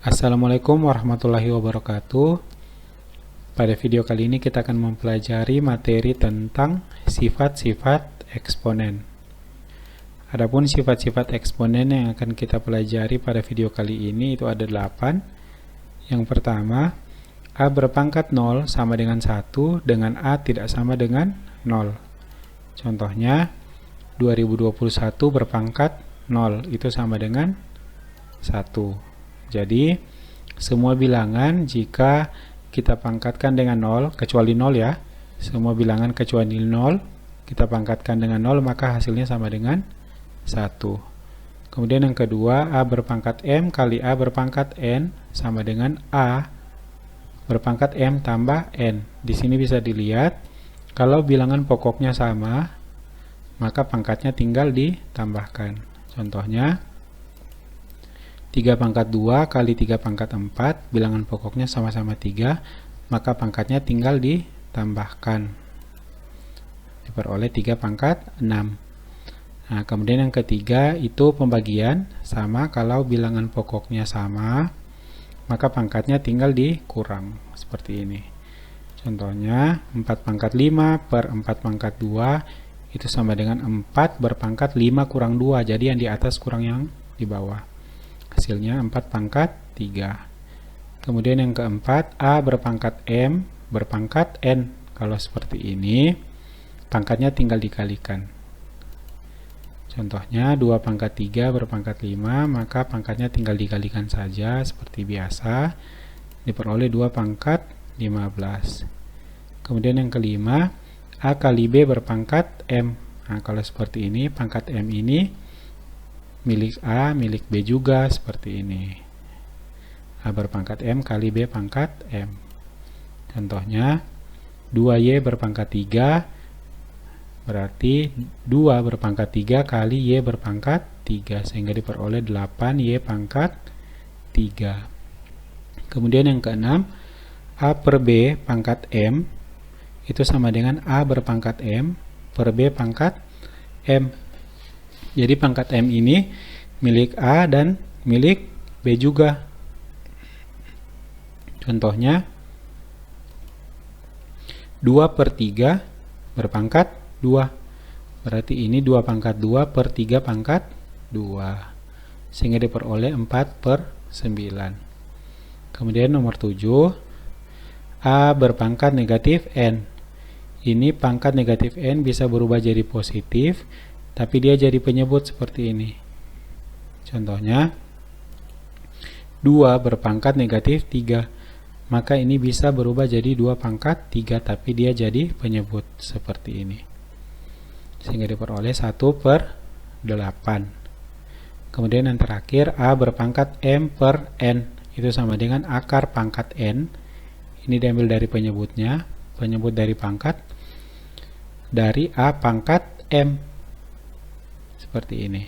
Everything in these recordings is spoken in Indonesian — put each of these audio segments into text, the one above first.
Assalamualaikum warahmatullahi wabarakatuh. Pada video kali ini kita akan mempelajari materi tentang sifat-sifat eksponen. Adapun sifat-sifat eksponen yang akan kita pelajari pada video kali ini itu ada 8. Yang pertama, A berpangkat 0 sama dengan 1 dengan A tidak sama dengan 0. Contohnya, 2021 berpangkat 0 itu sama dengan 1. Jadi, semua bilangan jika kita pangkatkan dengan 0, kecuali 0 ya, semua bilangan kecuali 0, kita pangkatkan dengan 0, maka hasilnya sama dengan 1. Kemudian yang kedua, A berpangkat M kali A berpangkat N sama dengan A berpangkat M tambah N. Di sini bisa dilihat, kalau bilangan pokoknya sama, maka pangkatnya tinggal ditambahkan. Contohnya, 3 pangkat 2 kali 3 pangkat 4, bilangan pokoknya sama-sama 3, maka pangkatnya tinggal ditambahkan. Diperoleh 3 pangkat 6. Nah, kemudian yang ketiga itu pembagian, sama kalau bilangan pokoknya sama, maka pangkatnya tinggal dikurang, seperti ini. Contohnya, 4 pangkat 5 per 4 pangkat 2, itu sama dengan 4 berpangkat 5 kurang 2, jadi yang di atas kurang yang di bawah. Hasilnya 4 pangkat 3. Kemudian yang keempat, A berpangkat M berpangkat N. Kalau seperti ini, pangkatnya tinggal dikalikan. Contohnya 2 pangkat 3 berpangkat 5, maka pangkatnya tinggal dikalikan saja seperti biasa. Diperoleh 2 pangkat 15. Kemudian yang kelima, A kali B berpangkat M. Nah, kalau seperti ini, pangkat M ini milik A, milik B juga, seperti ini. A berpangkat M kali B pangkat M. Contohnya, 2Y berpangkat 3, berarti 2 berpangkat 3 kali Y berpangkat 3, sehingga diperoleh 8Y pangkat 3. Kemudian yang keenam, A per B pangkat M, itu sama dengan A berpangkat M per B pangkat M. Jadi pangkat M ini milik A dan milik B juga. Contohnya, 2 per 3 berpangkat 2. Berarti ini 2 pangkat 2 per 3 pangkat 2. Sehingga diperoleh 4 per 9. Kemudian nomor 7, A berpangkat negatif N. Ini pangkat negatif N bisa berubah jadi positif, tapi dia jadi penyebut seperti ini. Contohnya, 2 berpangkat negatif 3. Maka ini bisa berubah jadi 2 pangkat 3, tapi dia jadi penyebut seperti ini. Sehingga diperoleh 1 per 8. Kemudian yang terakhir, A berpangkat M per N. Itu sama dengan akar pangkat N. Ini diambil dari penyebutnya, penyebut dari pangkat, dari A pangkat M. Seperti ini.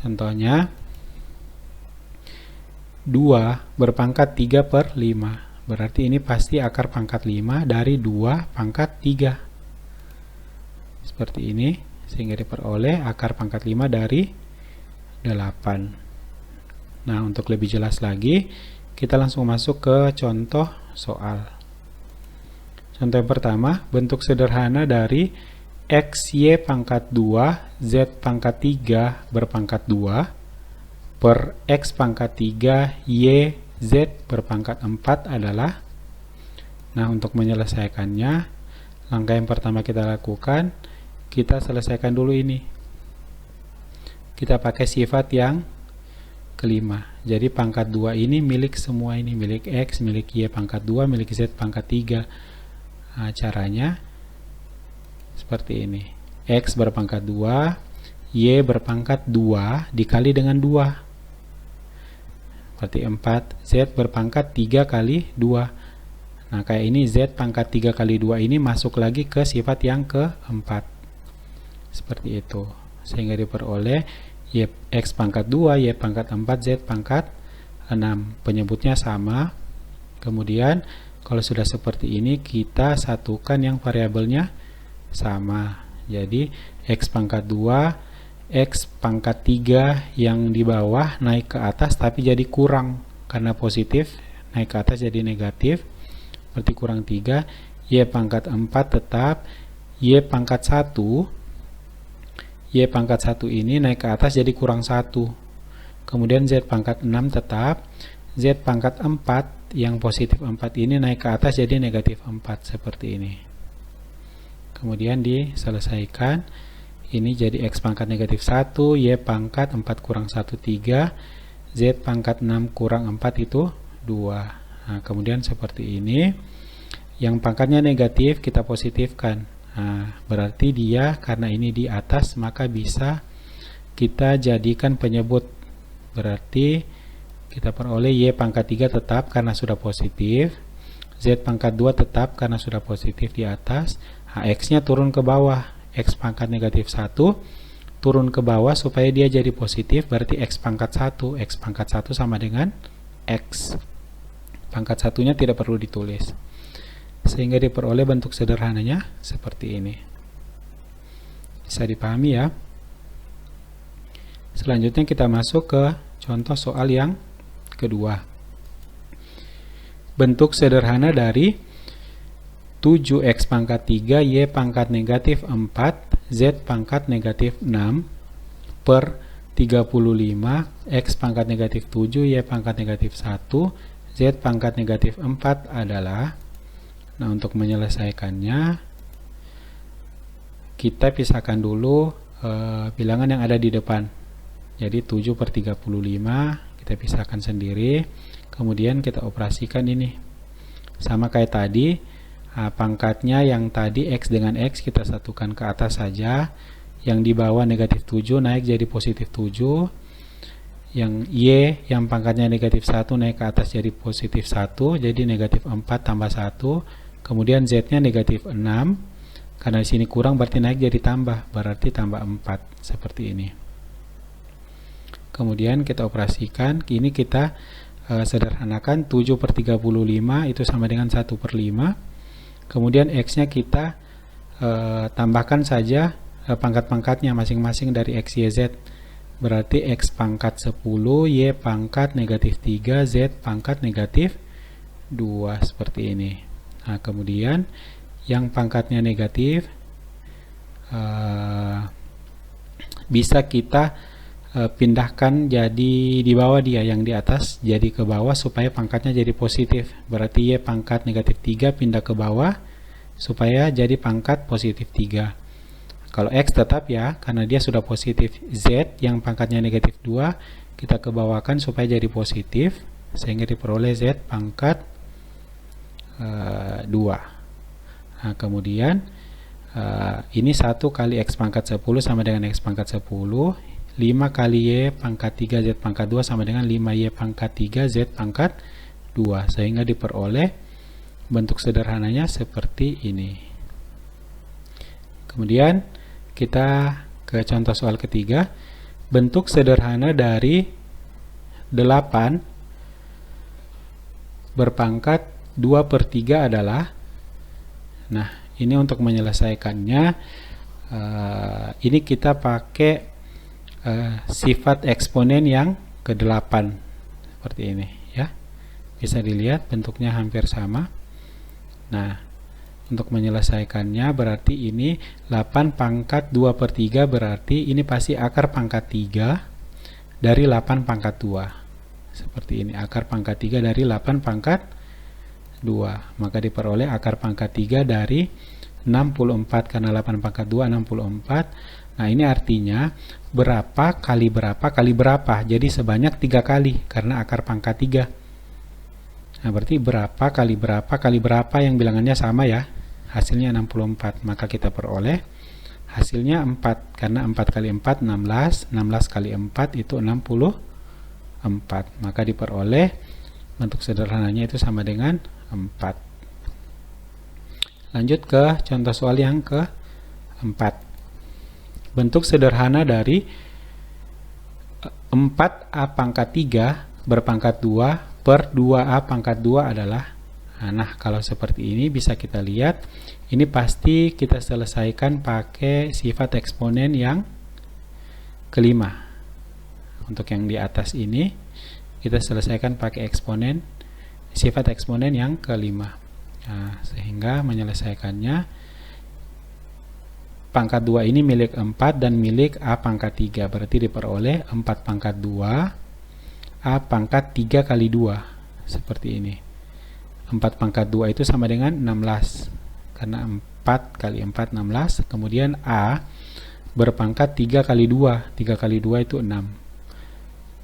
Contohnya, 2 berpangkat 3 per 5. Berarti ini pasti akar pangkat 5 dari 2 pangkat 3. Seperti ini. Sehingga diperoleh akar pangkat 5 dari 8. Nah, untuk lebih jelas lagi, kita langsung masuk ke contoh soal. Contoh yang pertama, bentuk sederhana dari X, Y pangkat 2, Z pangkat 3 berpangkat 2, per X pangkat 3, Y, Z berpangkat 4 adalah. Nah, untuk menyelesaikannya, langkah yang pertama kita lakukan, kita selesaikan dulu ini. Kita pakai sifat yang kelima. Jadi pangkat 2 ini milik semua ini, milik X, milik Y pangkat 2, milik Z pangkat 3. Nah, caranya seperti ini. X berpangkat 2, Y berpangkat 2 dikali dengan 2. Berarti 4. Z berpangkat 3 kali 2. Nah, kayak ini Z pangkat 3 kali 2 ini masuk lagi ke sifat yang keempat. Seperti itu. Sehingga diperoleh Y X pangkat 2, Y pangkat 4, Z pangkat 6. Penyebutnya sama. Kemudian, kalau sudah seperti ini, kita satukan yang variabelnya sama. Jadi X pangkat 2, X pangkat 3 yang di bawah naik ke atas tapi jadi kurang. karena positif naik ke atas jadi negatif, berarti kurang 3. Y pangkat 4 tetap. Y pangkat 1 ini naik ke atas jadi kurang 1. Kemudian Z pangkat 6 tetap. Z pangkat 4 yang positif 4 ini naik ke atas jadi negatif 4, seperti ini. Kemudian diselesaikan. Ini jadi X pangkat negatif 1, Y pangkat 4 kurang 1, 3, Z pangkat 6 kurang 4 itu 2. Nah, kemudian seperti ini. Yang pangkatnya negatif kita positifkan. Nah, berarti dia karena ini di atas maka bisa kita jadikan penyebut. Berarti kita peroleh Y pangkat 3 tetap karena sudah positif, Z pangkat 2 tetap karena sudah positif di atas. Nah, X-nya turun ke bawah. X pangkat negatif 1 turun ke bawah supaya dia jadi positif, berarti X pangkat 1. X pangkat 1 sama dengan X. Pangkat satunya tidak perlu ditulis. Sehingga diperoleh bentuk sederhananya seperti ini. Bisa dipahami ya? Selanjutnya kita masuk ke contoh soal yang kedua. Bentuk sederhana dari 7X pangkat 3, Y pangkat negatif 4, Z pangkat negatif 6 per 35, X pangkat negatif 7, Y pangkat negatif 1, Z pangkat negatif 4 adalah. Nah, untuk menyelesaikannya kita pisahkan dulu bilangan yang ada di depan. Jadi 7 per 35 kita pisahkan sendiri. Kemudian kita operasikan ini. Sama kayak tadi. Pangkatnya yang tadi X dengan X kita satukan ke atas saja. Yang di bawah negatif 7 naik jadi positif 7. Yang Y yang pangkatnya negatif 1 naik ke atas jadi positif 1. Jadi negatif 4 tambah 1. Kemudian Z-nya negatif 6. Karena di sini kurang berarti naik jadi tambah. Berarti tambah 4. Seperti ini. Kemudian kita operasikan. Ini kita sederhanakan. 7 per 35 itu sama dengan 1 per 5. Kemudian X-nya kita tambahkan saja pangkat-pangkatnya masing-masing dari X, Y, Z. Berarti X pangkat 10, Y pangkat negatif 3, Z pangkat negatif 2. Seperti ini. Nah, kemudian yang pangkatnya negatif bisa kita pindahkan jadi di bawah dia, yang di atas jadi ke bawah supaya pangkatnya jadi positif. Berarti Y pangkat negatif 3 pindah ke bawah supaya jadi pangkat positif 3. Kalau X tetap ya, karena dia sudah positif. Z yang pangkatnya negatif 2 kita kebawahkan supaya jadi positif, sehingga diperoleh Z pangkat 2. Nah, kemudian ini 1 kali X pangkat 10 sama dengan X pangkat 10. 5 kali Y pangkat 3 Z pangkat 2 sama dengan 5Y pangkat 3 Z pangkat 2. Sehingga diperoleh bentuk sederhananya seperti ini. Kemudian kita ke contoh soal ketiga. Bentuk sederhana dari 8 berpangkat 2 per 3 adalah. Nah, ini untuk menyelesaikannya ini kita pakai sifat eksponen yang ke-8 seperti ini ya. Bisa dilihat bentuknya hampir sama. Nah, untuk menyelesaikannya berarti ini 8 pangkat 2 per 3 berarti ini pasti akar pangkat 3 dari 8 pangkat 2. Seperti ini, akar pangkat 3 dari 8 pangkat 2. Maka diperoleh akar pangkat 3 dari 64 karena 8 pangkat 2 64. Nah, ini artinya berapa kali berapa kali berapa. Jadi sebanyak 3 kali karena akar pangkat 3. Nah, berarti berapa kali berapa yang bilangannya sama ya. Hasilnya 64. Maka kita peroleh hasilnya 4. Karena 4 kali 4 16. 16 kali 4 itu 64. Maka diperoleh bentuk sederhananya itu sama dengan 4. Lanjut ke contoh soal yang ke-4. Bentuk sederhana dari 4A pangkat 3 berpangkat 2 per 2A pangkat 2 adalah. Nah, kalau seperti ini bisa kita lihat. Ini pasti kita selesaikan pakai sifat eksponen yang kelima. Untuk yang di atas ini kita selesaikan pakai eksponen, sifat eksponen yang kelima. Nah, sehingga menyelesaikannya, pangkat 2 ini milik 4 dan milik A pangkat 3, berarti diperoleh 4 pangkat 2 A pangkat 3 kali 2, seperti ini. 4 pangkat 2 itu sama dengan 16, karena 4 kali 4 16, kemudian A berpangkat 3 kali 2, 3 kali 2 itu 6,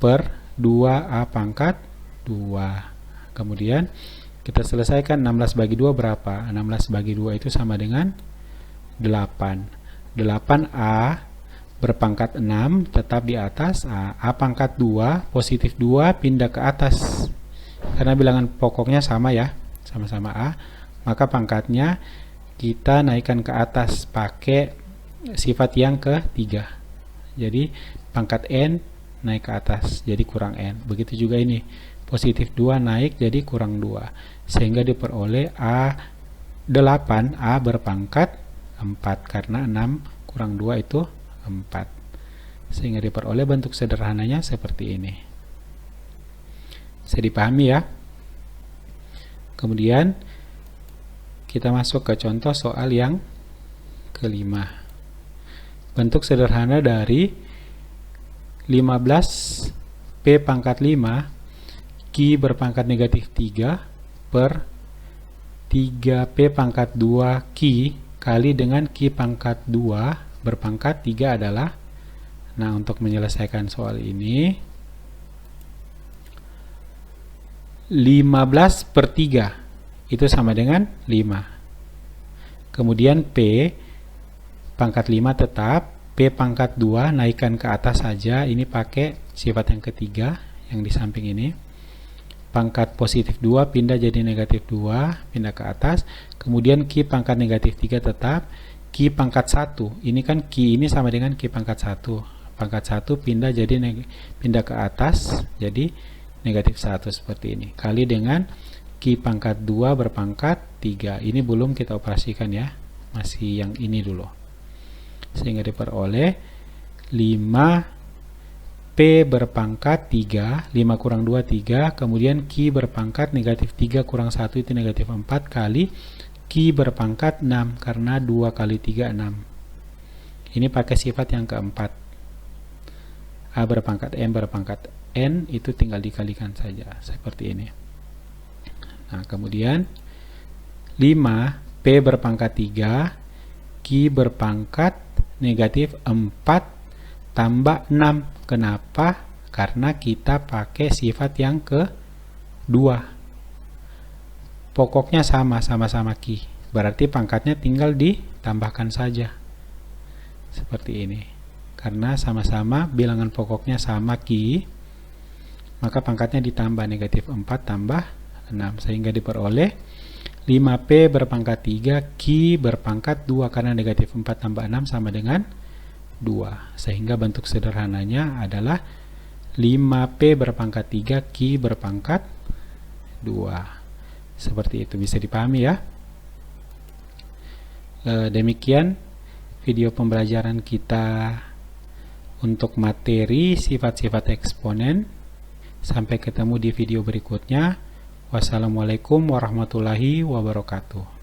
per 2A pangkat 2. Kemudian kita selesaikan 16 bagi 2 berapa? 16 bagi 2 itu sama dengan 8. 8A berpangkat 6 tetap di atas A. A pangkat 2, positif 2 pindah ke atas. Karena bilangan pokoknya sama ya, sama-sama A, maka pangkatnya kita naikkan ke atas pakai sifat yang ketiga. Jadi pangkat N naik ke atas, jadi kurang N. Begitu juga ini, positif 2 naik jadi kurang 2. Sehingga diperoleh A8, A berpangkat 4, karena 6 kurang 2 itu 4. Sehingga diperoleh bentuk sederhananya seperti ini. Bisa dipahami ya? Kemudian kita masuk ke contoh soal yang kelima. Bentuk sederhana dari 15P pangkat 5 Q berpangkat negatif 3 per 3P pangkat 2 Q kali dengan Q pangkat 2 berpangkat 3 adalah, nah untuk menyelesaikan soal ini, 15 per 3 itu sama dengan 5. Kemudian P pangkat 5 tetap, P pangkat 2 naikkan ke atas saja, ini pakai sifat yang ketiga yang di samping ini. Pangkat positif 2 pindah jadi negatif 2, pindah ke atas. Kemudian Q pangkat negatif 3 tetap, Q pangkat 1, ini kan Q ini sama dengan Q pangkat 1. Pangkat 1 pindah jadi pindah ke atas, jadi negatif 1 seperti ini. Kali dengan Q pangkat 2 berpangkat 3. Ini belum kita operasikan ya, masih yang ini dulu. Sehingga diperoleh 5P berpangkat 3, 5 kurang 2 3, kemudian Q berpangkat negatif 3 kurang 1 itu negatif 4 kali Q berpangkat 6, karena 2 kali 3 6. Ini pakai sifat yang keempat. A berpangkat M berpangkat N itu tinggal dikalikan saja seperti ini. Nah, kemudian 5P berpangkat 3, Q berpangkat negatif 4 tambah 6. Kenapa? Karena kita pakai sifat yang kedua. Pokoknya sama-sama Q. Berarti pangkatnya tinggal ditambahkan saja. Seperti ini. Karena sama-sama bilangan pokoknya sama Q, maka pangkatnya ditambah negatif 4 tambah 6. Sehingga diperoleh 5P berpangkat 3, Q berpangkat 2, karena negatif 4 tambah 6 sama dengan 2. Sehingga bentuk sederhananya adalah 5P berpangkat 3, Q berpangkat 2. Seperti itu, bisa dipahami ya. Demikian video pembelajaran kita untuk materi sifat-sifat eksponen. Sampai ketemu di video berikutnya. Wassalamualaikum warahmatullahi wabarakatuh.